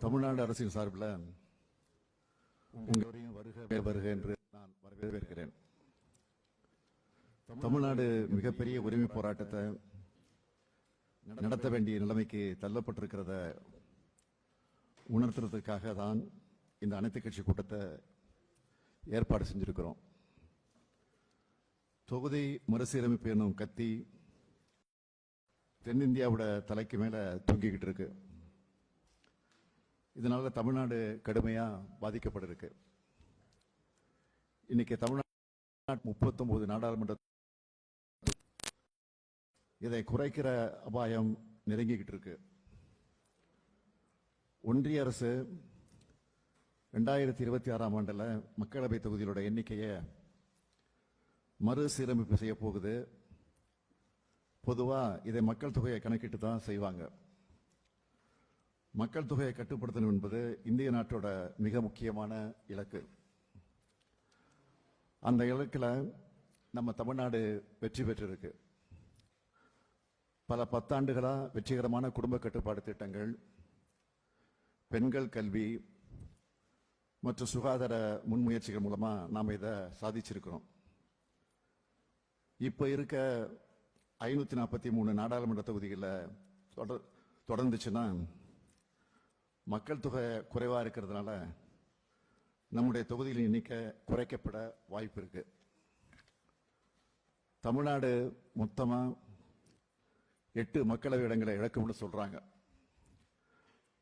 தமிழ்நாடு அரசின் சார்பில் உங்களையும் வருக வருக என்று நான் வரவேற்கிறேன். தமிழ்நாடு மிகப்பெரிய உரிமை போராட்டத்தை நடத்த வேண்டிய நிலைமைக்கு தள்ளப்பட்டிருக்கிறத உணர்த்துறதுக்காக தான் இந்த அனைத்து கட்சி கூட்டத்தை ஏற்பாடு செஞ்சிருக்கிறோம். தொகுதி மறுசீரமைப்பு என்னும் கத்தி தென்னிந்தியாவோட தலைக்கு மேல தூங்கிக்கிட்டு இருக்கு. இதனால தமிழ்நாடு கடுமையா பாதிக்கப்பட்டிருக்கு. இன்னைக்கு தமிழ்நாடு 39 நாடாளுமன்ற இதை குறைக்கிற அபாயம் நெருங்கிக்கிட்டு இருக்கு. ஒன்றிய அரசு 2026ஆம் ஆண்டுல மக்களவை தொகுதிகளோட எண்ணிக்கையை மறுசீரமைப்பு செய்ய போகுது. பொதுவா இதை மக்கள் தொகையை கணக்கிட்டு தான் செய்வாங்க. மக்கள் தொகையை கட்டுப்படுத்தணும் என்பது இந்திய நாட்டோட மிக முக்கியமான இலக்கு. அந்த இலக்கில் நம்ம தமிழ்நாடு வெற்றி பெற்றிருக்கு. பல பத்தாண்டுகளா வெற்றிகரமான குடும்ப கட்டுப்பாடு திட்டங்கள், பெண்கள் கல்வி மற்றும் சுகாதார முன்முயற்சிகள் மூலமா நாம் இதை சாதிச்சிருக்கிறோம். இப்ப இருக்க 543 நாடாளுமன்ற தொகுதிகளில் தொடர்ந்துச்சுன்னா மக்கள் தொகை குறைவா இருக்கிறதுனால நம்முடைய தொகுதிகளின் எண்ணிக்கை குறைக்கப்பட வாய்ப்பு இருக்கு. தமிழ்நாடு மொத்தமா 8 மக்களவை இடங்களை இழக்கும்னு சொல்றாங்க.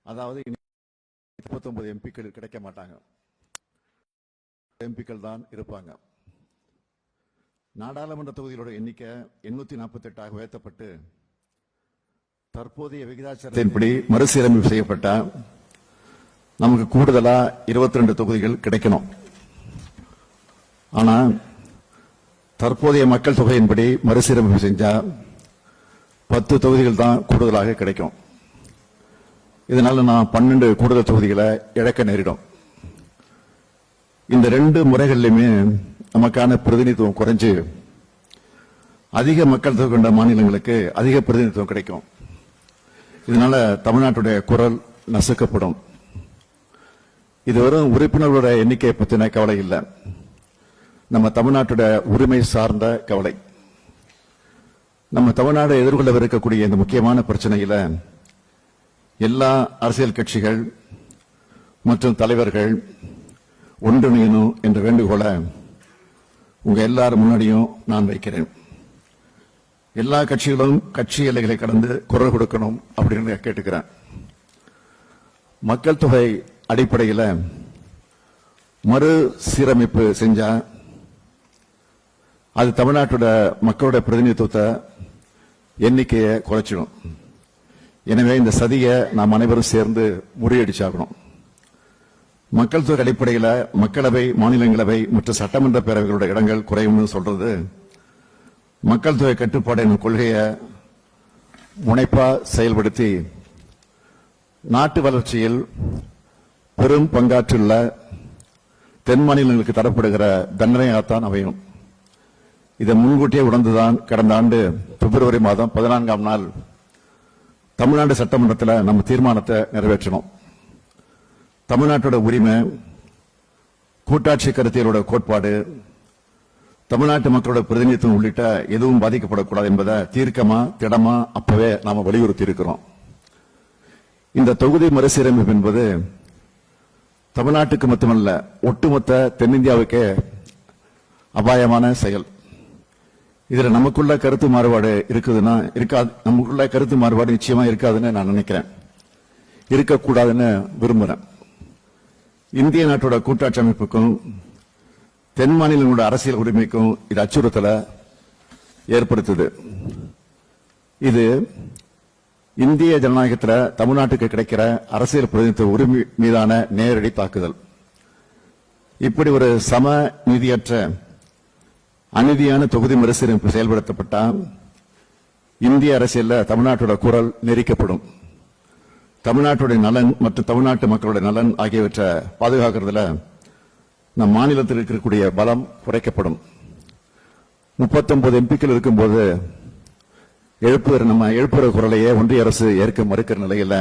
அதாவது 39 எம்பிக்கள் கிடைக்க மாட்டாங்க, எம்பிக்கள் தான் இருப்பாங்க. நாடாளுமன்ற தொகுதிகளோட எண்ணிக்கை 848 உயர்த்தப்பட்டு தற்போதைய விகிதாச்சாரத்தின்படி மறுசீரமைப்பு செய்யப்பட்ட நமக்கு கூடுதலா 22 தொகுதிகள் கிடைக்கணும். ஆனா தற்போதைய மக்கள் தொகையின்படி மறுசீரமைப்பு செஞ்சா 10 தொகுதிகள் தான் கூடுதலாக கிடைக்கும். இதனால நான் 12 கூடுதல் தொகுதிகளை இழக்க நேரிடும். இந்த 2 முறைகளிலுமே நமக்கான பிரதிநிதித்துவம் குறைஞ்சு அதிக மக்கள் தொகை கொண்ட மாநிலங்களுக்கு அதிக பிரதிநிதித்துவம் கிடைக்கும். இதனால தமிழ்நாட்டுடைய குரல் நசுக்கப்படும். இது வெறும் உறுப்பினர்களோட எண்ணிக்கையை பற்றின கவலை இல்லை, நம்ம தமிழ்நாட்டுடைய உரிமை சார்ந்த கவலை. நம்ம தமிழ்நாடு எதிர்கொள்ளவிருக்கக்கூடிய இந்த முக்கியமான பிரச்சனையில எல்லா அரசியல் கட்சிகள் மற்றும் தலைவர்கள் ஒன்றிணையணும் என்ற வேண்டுகோளை உங்க எல்லாரும் முன்னாடியும் நான் வைக்கிறேன். எல்லா கட்சிகளும் கட்சி எல்லைகளை கடந்து குரல் கொடுக்கணும் அப்படின்னு கேட்டுக்கிறேன். மக்கள் தொகை அடிப்படையில் மறு சீரமைப்பு செஞ்சா அது தமிழ்நாட்டோட மக்களோட பிரதிநிதித்துவத்தை எண்ணிக்கையை குறைச்சிடும். எனவே இந்த சதியை நாம் அனைவரும் சேர்ந்து முறியடிச்சாகணும். மக்கள் தொகை அடிப்படையில் மக்களவை, மாநிலங்களவை மற்றும் சட்டமன்ற பேரவைகளோட இடங்கள் குறையும்னு சொல்றது மக்கள் தொகை கட்டுப்பாடு எனும் கொள்கையை முனைப்பா செயல்படுத்தி நாட்டு வளர்ச்சியில் பெரும் பங்காற்றுள்ள தென் மாநிலங்களுக்கு தரப்படுகிற தண்டனையாகத்தான் அமையும். இதை முன்கூட்டியே உணர்ந்துதான் கடந்த ஆண்டு பிப்ரவரி மாதம் 14ஆம் நாள் தமிழ்நாடு சட்டமன்றத்தில் நம்ம தீர்மானத்தை நிறைவேற்றணும். தமிழ்நாட்டோட உரிமை, கூட்டாட்சி கருத்தியலோட கோட்பாடு, தமிழ்நாட்டு மக்களோட பிரதிநிதித்துவம் உள்ளிட்ட எதுவும் பாதிக்கப்படக்கூடாது என்பதை தீர்க்கமா திடமா அப்பவே நாம வலியுறுத்தி இருக்கிறோம். இந்த தொகுதி மறுசீரமைப்பு என்பது தமிழ்நாட்டுக்கு மட்டுமல்ல, ஒட்டுமொத்த தென்னிந்தியாவுக்கே அபாயமான செயல். இதுல நமக்குள்ள கருத்து மாறுபாடு இருக்குதுன்னா இருக்காது, நமக்குள்ள கருத்து மாறுபாடு நிச்சயமா இருக்காதுன்னு நான் நினைக்கிறேன், இருக்கக்கூடாதுன்னு விரும்புறேன். இந்திய நாட்டோட கூட்டாட்சி அமைப்புக்கும் தென் மாநிலங்களோட அரசியல் உரிமைக்கும் இது அச்சுறுத்தலை ஏற்படுத்துது. இது இந்திய ஜனநாயகத்தில் தமிழ்நாட்டுக்கு கிடைக்கிற அரசியல் பிரதிநிதித்துவ உரிமை மீதான நேரடி தாக்குதல். இப்படி ஒரு சம நீதியற்ற அநீதியான தொகுதி மறுசீரமைப்பு செயல்படுத்தப்பட்டா இந்திய அரசியல்ல தமிழ்நாட்டோட குரல் நெரிக்கப்படும். தமிழ்நாட்டுடைய நலன் மற்றும் தமிழ்நாட்டு மக்களுடைய நலன் ஆகியவற்றை பாதுகாக்கிறதுல நம் மாநிலத்தில் இருக்கக்கூடிய பலம் குறைக்கப்படும். 39 எம்பிக்கள் இருக்கும்போது எழுப்புகிற குரலையே ஒன்றிய அரசு ஏற்க மறுக்கிற நிலையில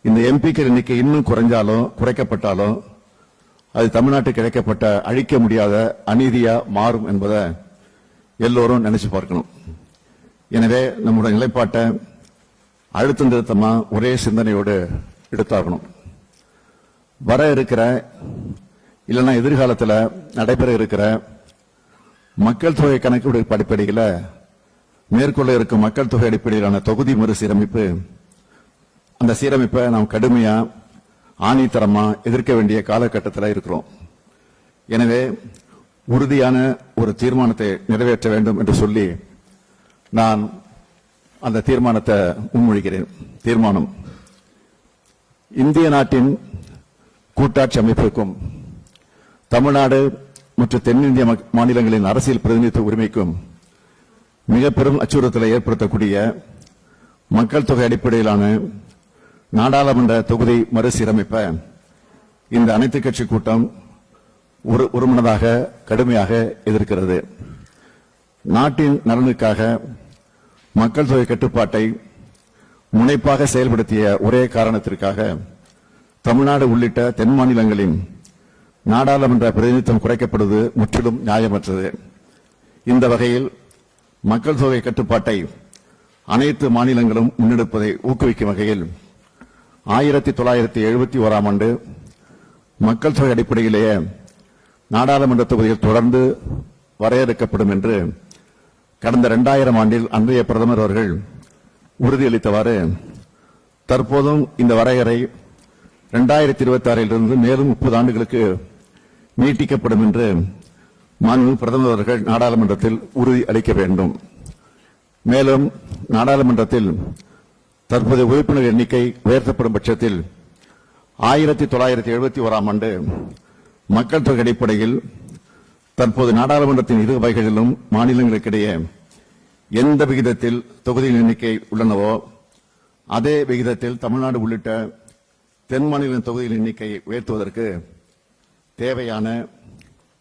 இந்த எம்பிக்கள் எண்ணிக்கை இன்னும் குறைக்கப்பட்டாலோ அது தமிழ்நாட்டுக்கு கிடைக்கப்பட்ட அழிக்க முடியாத அநீதியா மாறும் என்பதை எல்லோரும் நினைச்சு பார்க்கணும். எனவே நம்முடைய நிலைப்பாட்டை அழுத்தம் திருத்தமா ஒரே சிந்தனையோடு எடுத்தாகணும். வர இருக்கிற இல்லைன்னா எதிர்காலத்தில் நடைபெற இருக்கிற மக்கள் தொகை கணக்கு அடிப்படையில் மேற்கொள்ள இருக்கும் மக்கள் தொகை அடிப்படையிலான தொகுதி மறுசீரமைப்பு, அந்த சீரமைப்பை நாம் கடுமையா ஆணித்தரமா எதிர்க்க வேண்டிய காலகட்டத்தில் இருக்கிறோம். எனவே உறுதியான ஒரு தீர்மானத்தை நிறைவேற்ற வேண்டும் என்று சொல்லி நான் அந்த தீர்மானத்தை முன்மொழிகிறேன். தீர்மானம்: இந்திய நாட்டின் கூட்டாட்சி அமைப்புக்கும் தமிழ்நாடு மற்றும் தென்னிந்திய மாநிலங்களின் அரசியல் பிரதிநிதித்துவ உரிமைக்கும் மிக பெரும் அச்சுறுத்தலை ஏற்படுத்தக்கூடிய மக்கள் தொகை அடிப்படையிலான நாடாளுமன்ற தொகுதி மறுசீரமைப்பை இந்த அனைத்து கட்சி கூட்டம் ஒருமனதாக கடுமையாக எதிர்க்கிறது. நாட்டின் நலனுக்காக மக்கள் தொகை கட்டுப்பாட்டை முனைப்பாக செயல்படுத்திய ஒரே காரணத்திற்காக தமிழ்நாடு உள்ளிட்ட தென் மாநிலங்களின் நாடாளுமன்ற பிரதிநிதித்துவம் குறைக்கப்படுவது முற்றிலும் நியாயமற்றது. இந்த வகையில் மக்கள் தொகை கட்டுப்பாட்டை அனைத்து மாநிலங்களும் முன்னெடுப்பதை ஊக்குவிக்கும் வகையில் 1971ஆம் ஆண்டு மக்கள் தொகை அடிப்படையிலேயே நாடாளுமன்ற தொகுதிகள் தொடர்ந்து வரையறுக்கப்படும் என்று கடந்த 2000 ஆண்டில் அன்றைய பிரதமர் அவர்கள் உறுதியளித்தவாறு தற்போதும் இந்த வரையறை 2026 மேலும் 30 ஆண்டுகளுக்கு நீட்டிக்கப்படும் என்று மாண்பு பிரதமர் அவர்கள் நாடாளுமன்றத்தில் உறுதி அளிக்க வேண்டும். மேலும் நாடாளுமன்றத்தில் தற்போதைய உறுப்பினர் எண்ணிக்கை உயர்த்தப்படும் பட்சத்தில் 1971ஆம் ஆண்டு மக்கள் தொகை அடிப்படையில் தற்போது நாடாளுமன்றத்தின் இரு வகைகளிலும் மாநிலங்களுக்கிடையே எந்த விகிதத்தில் தொகுதியின் எண்ணிக்கை உள்ளனவோ அதே விகிதத்தில் தமிழ்நாடு உள்ளிட்ட தென் மாநில தொகுதியின் எண்ணிக்கையை உயர்த்துவதற்கு தேவையான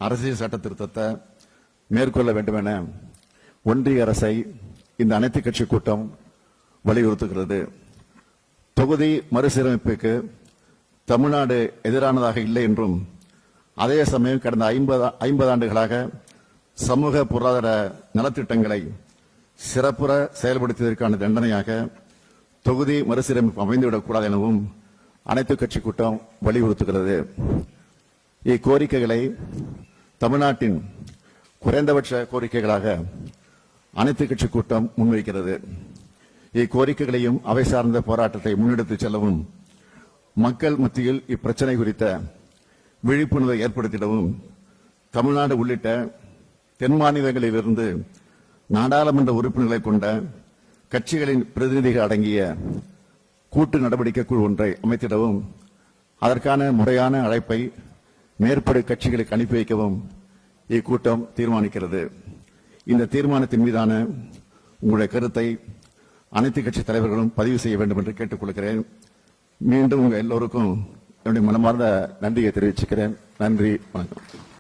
அரசியல் சட்ட திருத்தத்தை மேற்கொள்ள வேண்டும் என ஒன்றிய அரசை இந்த அனைத்து கட்சி கூட்டம் வலியுறுத்துகிறது. தொகுதி மறுசீரமைப்புக்கு தமிழ்நாடு எதிரானதாக இல்லை என்றும், அதே சமயம் கடந்த 50 ஆண்டுகளாக சமூக பொருளாதார நலத்திட்டங்களை சிறப்புற செயல்படுத்தியதற்கான தண்டனையாக தொகுதி மறுசீரமைப்பு அமைந்துவிடக்கூடாது எனவும் அனைத்து கட்சி கூட்டம் வலியுறுத்துகிறது. இக்கோரிக்கைகளை தமிழ்நாட்டின் குறைந்தபட்ச கோரிக்கைகளாக அனைத்து கட்சி கூட்டம் முன்வைக்கிறது. இக்கோரிக்கைகளையும் அவை சார்ந்த போராட்டத்தை முன்னெடுத்துச் செல்லவும் மக்கள் மத்தியில் இப்பிரச்சனை குறித்த விழிப்புணர்வை ஏற்படுத்திடவும் தமிழ்நாடு உள்ளிட்ட தென் மாநிலங்களிலிருந்து நாடாளுமன்ற உறுப்பினர்களை கொண்ட கட்சிகளின் பிரதிநிதிகள் அடங்கிய கூட்டு நடவடிக்கை குழு ஒன்றை அமைத்திடவும் அதற்கான முறையான அழைப்பை மேற்படி கட்சிகளுக்கு அனுப்பி வைக்கவும் இக்கூட்டம் தீர்மானிக்கிறது. இந்த தீர்மானத்தின் மீதான உங்களுடைய கருத்தை அனைத்து கட்சி தலைவர்களும் பதிவு செய்ய வேண்டும் என்று கேட்டுக்கொள்கிறேன். மீண்டும் உங்கள் எல்லோருக்கும் என்னுடைய மனமார்ந்த நன்றியை தெரிவிச்சுக்கிறேன். நன்றி, வணக்கம்.